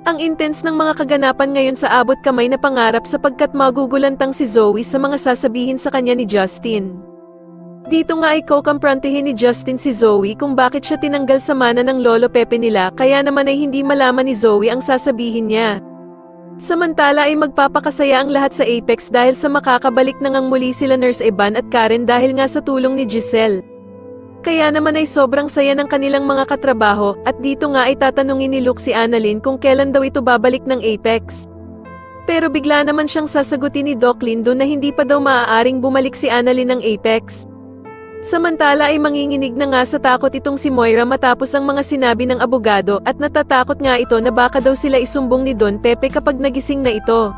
Ang intense ng mga kaganapan ngayon sa abot kamay na pangarap sapagkat magugulantang si Zoe sa mga sasabihin sa kanya ni Justin. Dito nga ay kokamprantihin ni Justin si Zoe kung bakit siya tinanggal sa mana ng lolo Pepe nila kaya naman ay hindi malaman ni Zoe ang sasabihin niya. Samantala ay magpapakasaya ang lahat sa Apex dahil sa makakabalik na ngang muli sila Nurse Evan at Karen dahil nga sa tulong ni Giselle. Kaya naman ay sobrang saya ng kanilang mga katrabaho at dito nga ay tatanungin ni Luke si Annalyn kung kailan daw ito babalik ng Apex. Pero bigla naman siyang sasagutin ni Doc Lindo na hindi pa daw maaaring bumalik si Annalyn ng Apex. Samantala ay manginginig na nga sa takot itong si Moira matapos ang mga sinabi ng abogado at natatakot nga ito na baka daw sila isumbong ni Don Pepe kapag nagising na ito.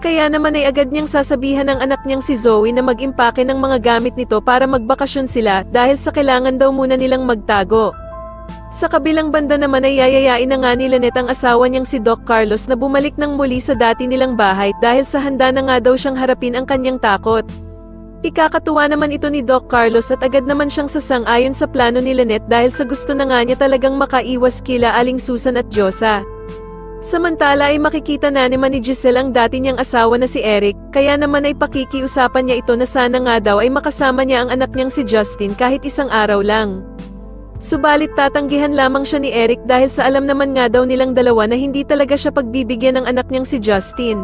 Kaya naman ay agad niyang sasabihan ng anak niyang si Zoe na mag-impake ng mga gamit nito para magbakasyon sila dahil sa kailangan daw muna nilang magtago. Sa kabilang banda naman ay yayayain na nga ni Lynette ang asawa niyang si Doc Carlos na bumalik ng muli sa dati nilang bahay dahil sa handa na nga daw siyang harapin ang kanyang takot. Ikakatuwa naman ito ni Doc Carlos at agad naman siyang sasang-ayon sa plano ni Lynette dahil sa gusto na nga niya talagang makaiwas kila Aling Susan at Diyosa. Samantala ay makikita na naman ni Giselle ang dati niyang asawa na si Eric, kaya naman ay pakikiusapan niya ito na sana nga daw ay makasama niya ang anak niyang si Justin kahit isang araw lang. Subalit tatanggihan lamang siya ni Eric dahil sa alam naman nga daw nilang dalawa na hindi talaga siya pagbibigyan ng anak niyang si Justin.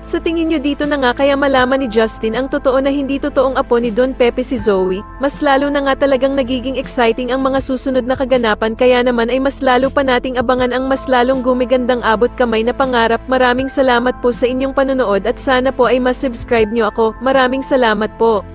Sa tingin niyo dito na nga kaya malaman ni Justin ang totoo na hindi totoong apo ni Don Pepe si Zoe, mas lalo na nga talagang nagiging exciting ang mga susunod na kaganapan kaya naman ay mas lalo pa nating abangan ang mas lalong gumigandang abot kamay na pangarap. Maraming salamat po sa inyong panonood at sana po ay mas subscribe niyo ako. Maraming salamat po.